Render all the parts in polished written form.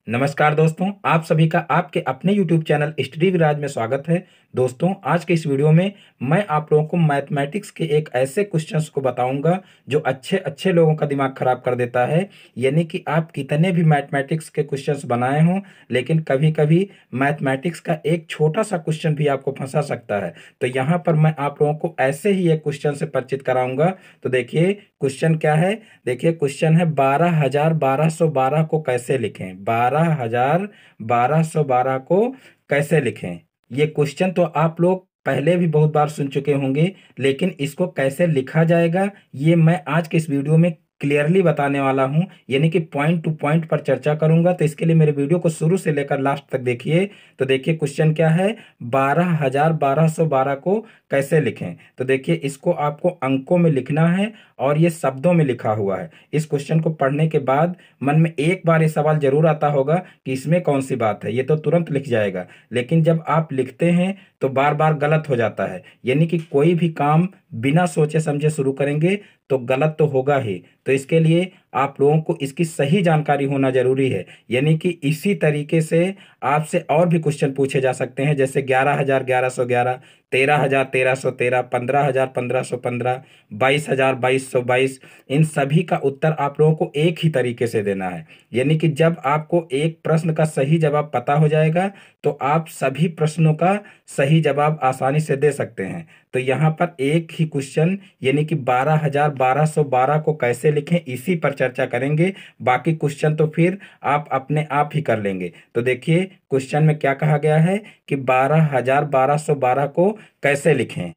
नमस्कार दोस्तों, आप सभी का आपके अपने YouTube चैनल स्टडी विराज में स्वागत है। दोस्तों, आज के इस वीडियो में मैं आप लोगों को मैथमेटिक्स के एक ऐसे क्वेश्चंस को बताऊंगा जो अच्छे अच्छे लोगों का दिमाग खराब कर देता है। यानी कि आप कितने भी मैथमेटिक्स के क्वेश्चंस बनाए हों, लेकिन कभी कभी मैथमेटिक्स का एक छोटा सा क्वेश्चन भी आपको फंसा सकता है। तो यहाँ पर मैं आप लोगों को ऐसे ही एक क्वेश्चन से परिचित कराऊंगा। तो देखिए क्वेश्चन क्या है। देखिए क्वेश्चन है 12,1212 को कैसे लिखें। 12,1212 को कैसे लिखें। ये क्वेश्चन तो आप लोग पहले भी बहुत बार सुन चुके होंगे, लेकिन इसको कैसे लिखा जाएगा ये मैं आज के इस वीडियो में क्लियरली बताने वाला हूं। यानी कि पॉइंट टू पॉइंट पर चर्चा करूंगा। तो इसके लिए मेरे वीडियो को शुरू से लेकर लास्ट तक देखिए। तो देखिए क्वेश्चन क्या है, 12,1212 को कैसे लिखें। तो देखिए इसको आपको अंकों में लिखना है और ये शब्दों में लिखा हुआ है। इस क्वेश्चन को पढ़ने के बाद मन में एक बार ये सवाल जरूर आता होगा कि इसमें कौन सी बात है। ये तो तुरंत लिख जाएगा, लेकिन जब आप लिखते हैं तो बार बार गलत हो जाता है। यानी कि कोई भी काम बिना सोचे समझे शुरू करेंगे तो गलत तो होगा ही। तो इसके लिए आप लोगों को इसकी सही जानकारी होना जरूरी है। यानी कि इसी तरीके से आपसे और भी क्वेश्चन पूछे जा सकते हैं, जैसे 11,1111, 13,1313, 15,1515, 22,2222। इन सभी का उत्तर आप लोगों को एक ही तरीके से देना है। यानी कि जब आपको एक प्रश्न का सही जवाब पता हो जाएगा तो आप सभी प्रश्नों का सही जवाब आसानी से दे सकते हैं। तो यहाँ पर एक ही क्वेश्चन यानी कि 12,1212 को कैसे लिखें इसी पर चर्चा करेंगे। बाकी क्वेश्चन तो फिर आप अपने आप ही कर लेंगे। तो देखिए क्वेश्चन में क्या कहा गया है कि 12,1212 को कैसे लिखें।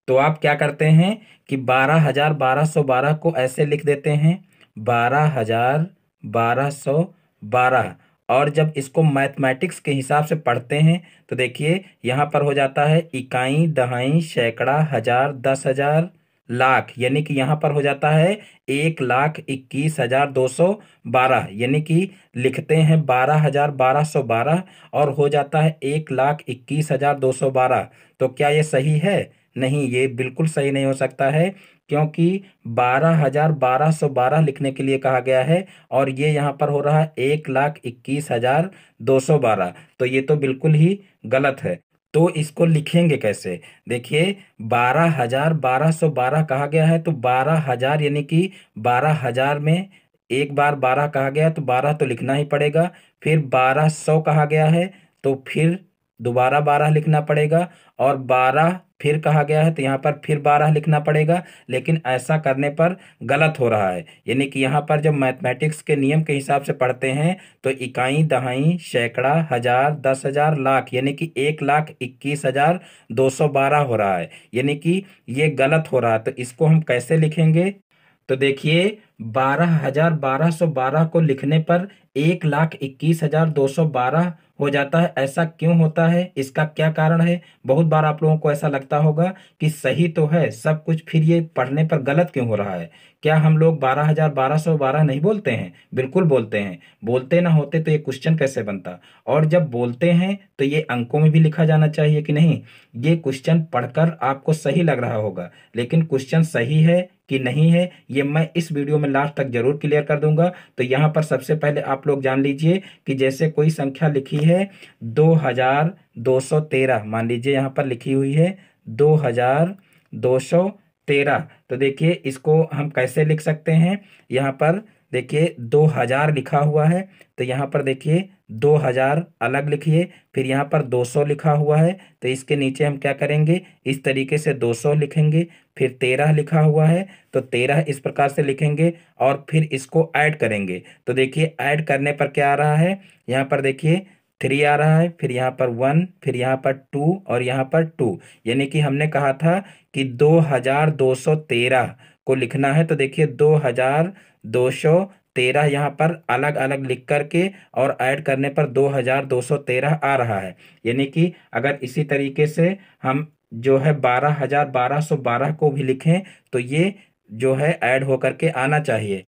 तो आप क्या करते हैं कि 12,1212 को ऐसे लिख देते हैं, 12,1212। और जब इसको मैथमेटिक्स के हिसाब से पढ़ते हैं तो देखिए यहाँ पर हो जाता है इकाई, दहाई, सैकड़ा, हजार, 10,000, लाख। यानी कि यहाँ पर हो जाता है 1,21,212। यानी कि लिखते हैं 12,1212 और हो जाता है 1,21,212। तो क्या ये सही है? नहीं, ये बिल्कुल सही नहीं हो सकता है, क्योंकि 12,1212 लिखने के लिए कहा गया है और ये यहाँ पर हो रहा है 1,21,212। तो ये तो बिल्कुल ही गलत है। तो इसको लिखेंगे कैसे। देखिए 12,1212 कहा गया है तो 12,000 यानी कि 12,000 में एक बार 12 कहा गया है तो 12 तो लिखना ही पड़ेगा। फिर 1,200 कहा गया है तो फिर दोबारा 12 लिखना पड़ेगा। और 12 फिर कहा गया है तो यहाँ पर फिर 12 लिखना पड़ेगा। लेकिन ऐसा करने पर गलत हो रहा है। यानी कि यहाँ पर जब मैथमेटिक्स के नियम के हिसाब से पढ़ते हैं तो इकाई, दहाई, सैकड़ा, हजार, 10,000, लाख, यानी कि 1,21,212 हो रहा है। यानी कि ये गलत हो रहा है। तो इसको हम कैसे लिखेंगे। तो देखिए 12,1212 को लिखने पर 1,21,212 हो जाता है। ऐसा क्यों होता है, इसका क्या कारण है। बहुत बार आप लोगों को ऐसा लगता होगा कि सही तो है सब कुछ, फिर ये पढ़ने पर गलत क्यों हो रहा है। क्या हम लोग 12,1212 नहीं बोलते हैं? बिल्कुल बोलते हैं। बोलते ना होते तो ये क्वेश्चन कैसे बनता। और जब बोलते हैं तो ये अंकों में भी लिखा जाना चाहिए कि नहीं। ये क्वेश्चन पढ़कर आपको सही लग रहा होगा, लेकिन क्वेश्चन सही है कि नहीं है ये मैं इस वीडियो में लास्ट तक जरूर क्लियर कर दूंगा। तो यहाँ पर सबसे पहले आप लोग जान लीजिए कि जैसे कोई संख्या लिखी है 2,213, मान लीजिए यहाँ पर लिखी हुई है 2,213। तो देखिए इसको हम कैसे लिख सकते हैं। यहाँ पर देखिए 2,000 लिखा हुआ है तो यहाँ पर देखिए 2,000 अलग लिखिए। फिर यहाँ पर 200 लिखा हुआ है तो इसके नीचे हम क्या करेंगे, इस तरीके से 200 लिखेंगे। फिर 13 लिखा हुआ है तो 13 इस प्रकार से लिखेंगे और फिर इसको ऐड करेंगे। तो देखिए ऐड करने पर क्या आ रहा है, यहाँ पर देखिए 3 आ रहा है, फिर यहाँ पर 1, फिर यहाँ पर 2 और यहाँ पर 2। यानी कि हमने कहा था कि 2,213 को लिखना है। तो देखिए 2,213 यहाँ पर अलग अलग लिख करके और ऐड करने पर 2,213 आ रहा है। यानी कि अगर इसी तरीके से हम जो है 12,1212 को भी लिखें तो ये जो है ऐड होकर के आना चाहिए।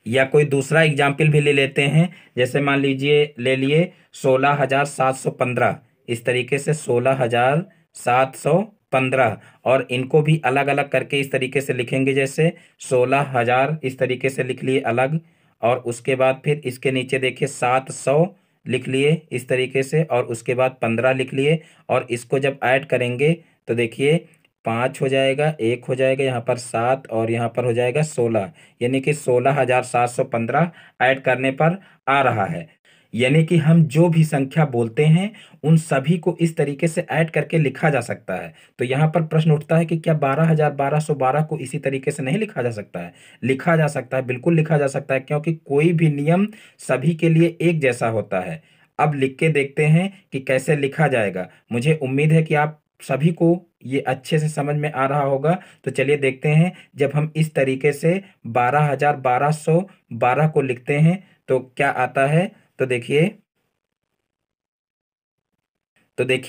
या कोई दूसरा एग्जाम्पल भी ले लेते हैं, जैसे मान लीजिए ले लिए 16,715। इस तरीके से 16,715 और इनको भी अलग अलग करके इस तरीके से लिखेंगे। जैसे 16,000 इस तरीके से लिख लिए अलग, और उसके बाद फिर इसके नीचे देखिए 700 लिख लिए इस तरीके से, और उसके बाद 15 लिख लिए, और इसको जब ऐड करेंगे तो देखिए 5 हो जाएगा, 1 हो जाएगा, यहाँ पर 7 और यहाँ पर हो जाएगा 16, यानी कि 16,715 ऐड करने पर आ रहा है। यानी कि हम जो भी संख्या बोलते हैं उन सभी को इस तरीके से ऐड करके लिखा जा सकता है। तो यहाँ पर प्रश्न उठता है कि क्या 12,1212 को इसी तरीके से नहीं लिखा जा सकता है? लिखा जा सकता है, बिल्कुल लिखा जा सकता है, क्योंकि कोई भी नियम सभी के लिए एक जैसा होता है। अब लिख के देखते हैं कि कैसे लिखा जाएगा। मुझे उम्मीद है कि आप सभी को ये अच्छे से समझ में आ रहा होगा। तो चलिए देखते हैं, जब हम इस तरीके से 12,1212 को लिखते हैं तो क्या आता है। तो देखिए,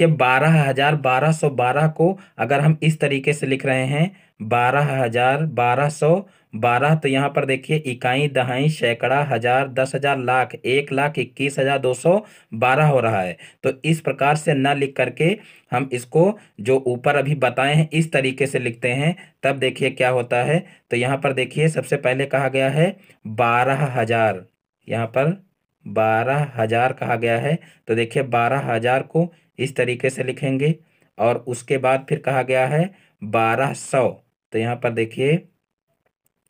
12,1212 को अगर हम इस तरीके से लिख रहे हैं 12,1212, तो यहाँ पर देखिए इकाई, दहाई, सैकड़ा, हजार, 10,000, लाख, 1,21,212 हो रहा है। तो इस प्रकार से न लिख करके हम इसको जो ऊपर अभी बताए हैं इस तरीके से लिखते हैं, तब देखिए क्या होता है। तो यहाँ पर देखिए सबसे पहले कहा गया है 12,000, यहाँ पर 12,000 कहा गया है। तो देखिए 12,000 को इस तरीके से लिखेंगे, और उसके बाद फिर कहा गया है 1,200। तो यहाँ पर देखिए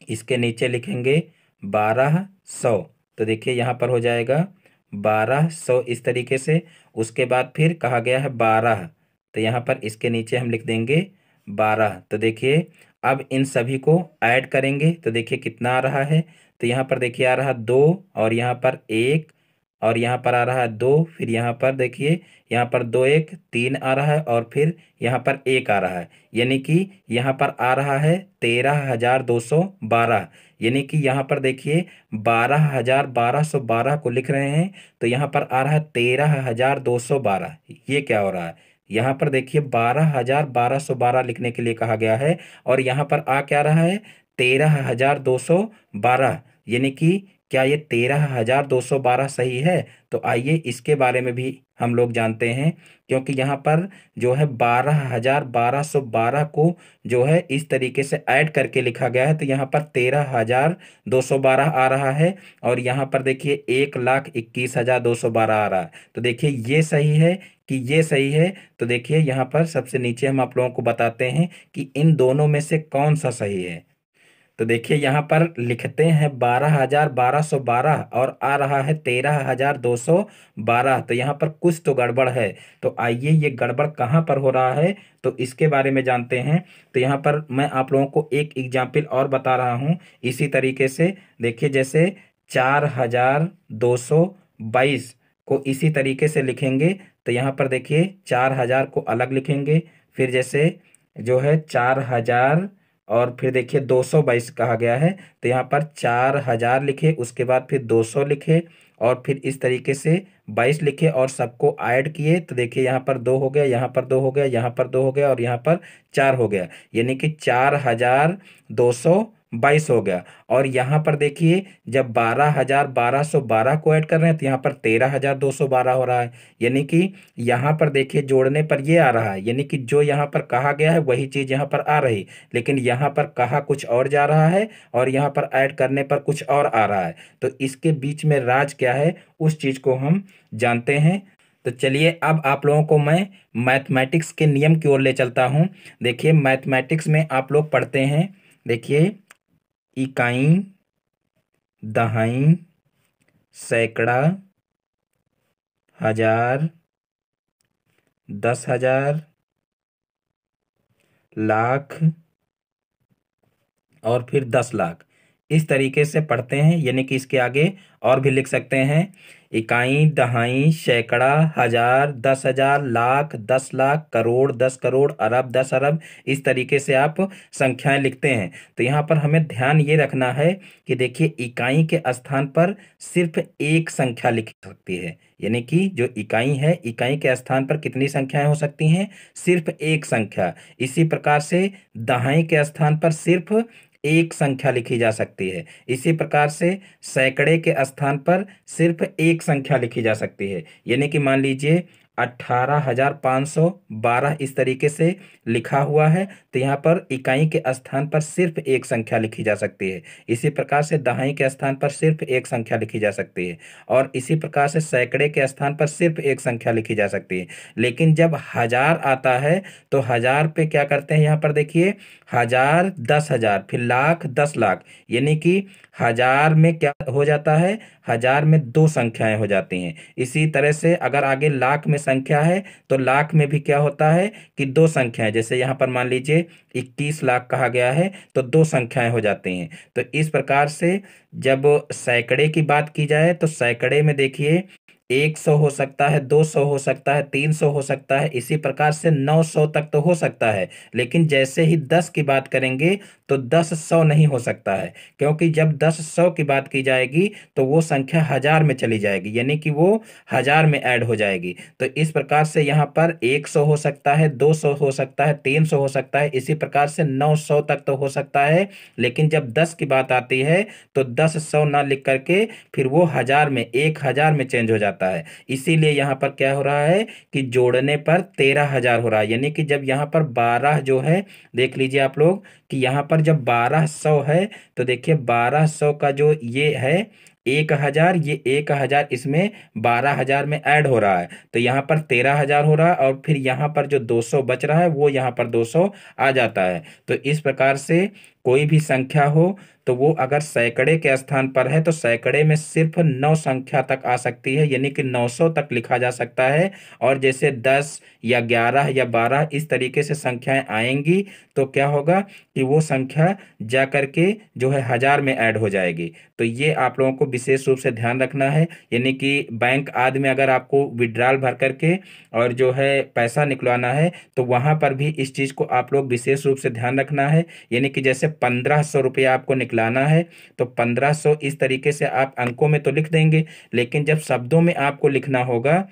इसके नीचे लिखेंगे 1,200। तो देखिए यहाँ पर हो जाएगा 1,200 इस तरीके से। उसके बाद फिर कहा गया है 12, तो यहाँ पर इसके नीचे हम लिख देंगे 12। तो देखिए अब इन सभी को ऐड करेंगे तो देखिए कितना आ रहा है। तो यहाँ पर देखिए आ रहा 2, और यहाँ पर 1, और यहाँ पर आ रहा है 2, फिर यहाँ पर देखिए यहाँ पर 2 1 3 आ रहा है, और फिर यहाँ पर 1 आ रहा है, यानी कि यहाँ पर आ रहा है 13,212। यानी कि यहाँ पर देखिए 12,1212 को लिख रहे हैं, तो यहाँ पर आ रहा है 13,212। ये क्या हो रहा है, यहाँ पर देखिए 12,1212 लिखने के लिए कहा गया है, और यहाँ पर आ क्या रहा है 13,212। यानी कि क्या ये 13,212 सही है? तो आइए इसके बारे में भी हम लोग जानते हैं, क्योंकि यहाँ पर जो है 12,1212 को जो है इस तरीके से ऐड करके लिखा गया है, तो यहाँ पर 13,212 आ रहा है, और यहाँ पर देखिए 1,21,212 आ रहा है। तो देखिए ये सही है कि ये सही है? तो देखिए यहाँ पर सबसे नीचे हम आप लोगों को बताते हैं कि इन दोनों में से कौन सा सही है। तो देखिए यहाँ पर लिखते हैं 12,1212 और आ रहा है 13,212। तो यहाँ पर कुछ तो गड़बड़ है। तो आइए ये गड़बड़ कहाँ पर हो रहा है तो इसके बारे में जानते हैं। तो यहाँ पर मैं आप लोगों को एक एग्जाम्पल और बता रहा हूँ इसी तरीके से। देखिए जैसे 4,222 को इसी तरीके से लिखेंगे, तो यहाँ पर देखिए 4,000 को अलग लिखेंगे, फिर जैसे जो है 4,000 और फिर देखिए 222 कहा गया है, तो यहाँ पर 4,000 लिखे, उसके बाद फिर 200 लिखे, और फिर इस तरीके से 22 लिखे और सबको ऐड किए। तो देखिए यहाँ पर 2 हो गया, यहाँ पर 2 हो गया, यहाँ पर 2 हो गया, और यहाँ पर 4 हो गया, यानी कि 4,222 हो गया। और यहाँ पर देखिए जब 12,1212 को ऐड कर रहे हैं तो यहाँ पर 13,212 हो रहा है, यानी कि यहाँ पर देखिए जोड़ने पर ये आ रहा है, यानी कि जो यहाँ पर कहा गया है वही चीज़ यहाँ पर आ रही, लेकिन यहाँ पर कहा कुछ और जा रहा है और यहाँ पर ऐड करने पर कुछ और आ रहा है। तो इसके बीच में राज क्या है उस चीज़ को हम जानते हैं। तो चलिए अब आप लोगों को मैं मैथमेटिक्स के नियम की ओर ले चलता हूँ। देखिए मैथमेटिक्स में आप लोग पढ़ते हैं, देखिए इकाई, दहाई, सैकड़ा, हजार, 10,000, लाख और फिर 10 लाख, इस तरीके से पढ़ते हैं। यानी कि इसके आगे और भी लिख सकते हैं, इकाई, दहाई, सैकड़ा, हजार, 10,000, लाख, 10 लाख, करोड़, 10 करोड़, अरब, 10 अरब, इस तरीके से आप संख्याएं लिखते हैं। तो यहाँ पर हमें ध्यान ये रखना है कि देखिए इकाई के स्थान पर सिर्फ एक संख्या लिख सकती है, यानी कि जो इकाई है इकाई के स्थान पर कितनी संख्याएं हो सकती हैं, सिर्फ एक संख्या। इसी प्रकार से दहाई के स्थान पर सिर्फ एक संख्या लिखी जा सकती है। इसी प्रकार से सैकड़े के स्थान पर सिर्फ एक संख्या लिखी जा सकती है। यानी कि मान लीजिए 18,512 इस तरीके से लिखा हुआ है। तो यहाँ पर इकाई के स्थान पर सिर्फ एक संख्या लिखी जा सकती है। इसी प्रकार से दहाई के स्थान पर सिर्फ एक संख्या लिखी जा सकती है, और इसी प्रकार से सैकड़े के स्थान पर सिर्फ एक संख्या लिखी जा सकती है। लेकिन जब हजार आता है तो हजार पे क्या करते हैं, यहाँ पर देखिए, हजार, 10,000, फिर लाख, 10,00,000, यानी कि हजार में क्या हो जाता है, हजार में दो संख्याएं हो जाती हैं। इसी तरह से अगर आगे लाख में संख्या है तो लाख में भी क्या होता है कि दो संख्याएं, जैसे यहाँ पर मान लीजिए 21 लाख कहा गया है तो दो संख्याएं हो जाती हैं। तो इस प्रकार से जब सैकड़े की बात की जाए तो सैकड़े में देखिए 100 हो सकता है, 200 हो सकता है, 300 हो सकता है, इसी प्रकार से 900 तक तो हो सकता है। लेकिन जैसे ही 10 की बात करेंगे तो 10 100 नहीं हो सकता है, क्योंकि जब 10 100 की बात की जाएगी तो वो संख्या हजार में चली जाएगी, यानी कि वो हजार में ऐड हो जाएगी। तो इस प्रकार से यहाँ पर 100 हो सकता है, 200 हो सकता है, 300 हो सकता है, इसी प्रकार से 900 तक तो हो सकता है। लेकिन जब 10 की बात आती है तो 10 100 ना लिख करके फिर वो हजार में, 1000 में चेंज हो जाता है। इसीलिए यहाँ पर क्या हो रहा है कि जोड़ने पर 13,000 हो रहा है, यानी कि जब यहाँ पर 12 जो है, देख लीजिए आप लोग कि यहाँ पर जब 1200 है तो देखिए 1200 का जो ये है 1,000, ये 1,000 इसमें 12,000 में ऐड हो रहा है, तो यहाँ पर 13,000 हो रहा है, और फिर यहाँ पर जो 200 बच रहा है वो यहाँ पर 200 आ जाता है। तो इस प्रकार से कोई भी संख्या हो तो वो अगर सैकड़े के स्थान पर है तो सैकड़े में सिर्फ 9 संख्या तक आ सकती है, यानी कि 900 तक लिखा जा सकता है। और जैसे 10 या 11 या 12 इस तरीके से संख्याएं आएंगी तो क्या होगा कि वो संख्या जा करके जो है हजार में ऐड हो जाएगी। तो ये आप लोगों को विशेष रूप से ध्यान रखना है, यानी कि बैंक आदि में अगर आपको विड्रॉल भर करके और जो है पैसा निकलवाना है तो वहां पर भी इस चीज को आप लोग विशेष रूप से ध्यान रखना है। यानी कि जैसे 1500 रुपया आपको निकलाना है तो 1500 इस तरीके से आप अंकों में तो लिख देंगे, लेकिन जब शब्दों में आपको लिखना होगा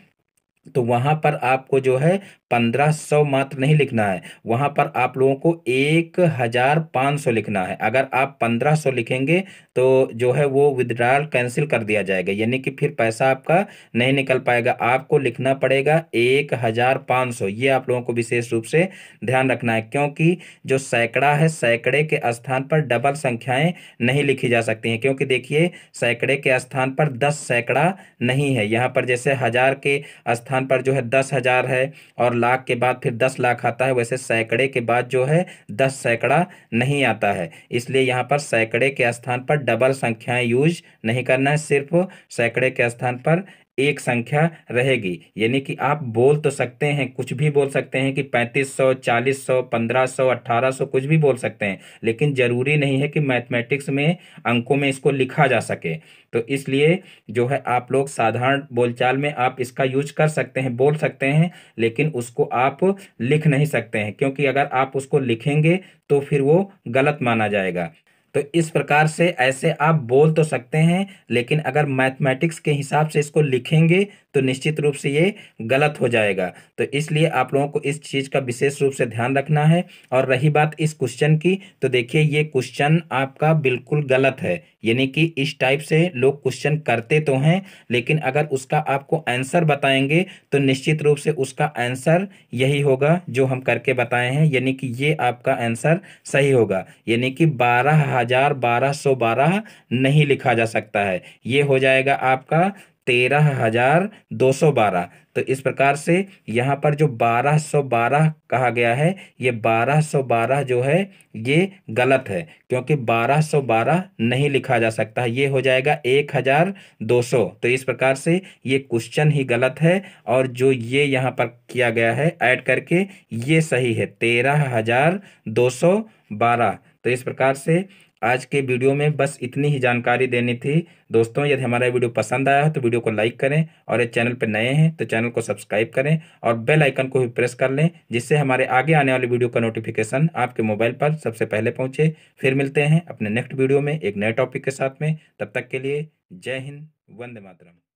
तो वहां पर आपको जो है 1500 मात्र नहीं लिखना है, वहां पर आप लोगों को 1,500 लिखना है। अगर आप 1500 लिखेंगे तो जो है वो विड्रॉल कैंसिल कर दिया जाएगा, यानी कि फिर पैसा आपका नहीं निकल पाएगा। आपको लिखना पड़ेगा 1,500। ये आप लोगों को विशेष रूप से ध्यान रखना है, क्योंकि जो सैकड़ा है, सैकड़े के स्थान पर डबल संख्याएं नहीं लिखी जा सकती हैं। क्योंकि देखिए सैकड़े के स्थान पर 10 सैकड़ा नहीं है, यहाँ पर जैसे हजार के स्थान पर जो है 10,000 है और लाख के बाद फिर 10,00,000 आता है, वैसे सैकड़े के बाद जो है 10 सैकड़ा नहीं आता है। इसलिए यहाँ पर सैकड़े के स्थान पर डबल संख्याएं यूज नहीं करना है, सिर्फ सैकड़े के स्थान पर एक संख्या रहेगी। यानी कि आप बोल तो सकते हैं, कुछ भी बोल सकते हैं कि 3500, 4000, 1500, 1800 कुछ भी बोल सकते हैं, लेकिन जरूरी नहीं है कि मैथमेटिक्स में अंकों में इसको लिखा जा सके। तो इसलिए जो है आप लोग साधारण बोलचाल में आप इसका यूज कर सकते हैं, बोल सकते हैं, लेकिन उसको आप लिख नहीं सकते हैं, क्योंकि अगर आप उसको लिखेंगे तो फिर वो गलत माना जाएगा। तो इस प्रकार से ऐसे आप बोल तो सकते हैं, लेकिन अगर मैथमेटिक्स के हिसाब से इसको लिखेंगे तो निश्चित रूप से ये गलत हो जाएगा। तो इसलिए आप लोगों को इस चीज़ का विशेष रूप से ध्यान रखना है। और रही बात इस क्वेश्चन की, तो देखिए ये क्वेश्चन आपका बिल्कुल गलत है। यानी कि इस टाइप से लोग क्वेश्चन करते तो हैं, लेकिन अगर उसका आपको आंसर बताएंगे तो निश्चित रूप से उसका आंसर यही होगा जो हम करके बताए हैं, यानी कि ये आपका आंसर सही होगा। यानी कि 12,1212 नहीं लिखा जा सकता है, ये हो जाएगा आपका 13,212। तो इस प्रकार से यहाँ पर जो 1212 कहा गया है, ये 1212 जो है ये गलत है, क्योंकि 1212 नहीं लिखा जा सकता है, ये हो जाएगा 1,200। तो इस प्रकार से ये क्वेश्चन ही गलत है, और जो ये यहाँ पर किया गया है ऐड करके ये सही है, 13,212। तो इस प्रकार से आज के वीडियो में बस इतनी ही जानकारी देनी थी। दोस्तों, यदि हमारा वीडियो पसंद आया है तो वीडियो को लाइक करें, और इस चैनल पर नए हैं तो चैनल को सब्सक्राइब करें और बेल आइकन को भी प्रेस कर लें, जिससे हमारे आगे आने वाली वीडियो का नोटिफिकेशन आपके मोबाइल पर सबसे पहले पहुंचे। फिर मिलते हैं अपने नेक्स्ट वीडियो में एक नए टॉपिक के साथ में। तब तक के लिए जय हिंद, वंदे मातरम।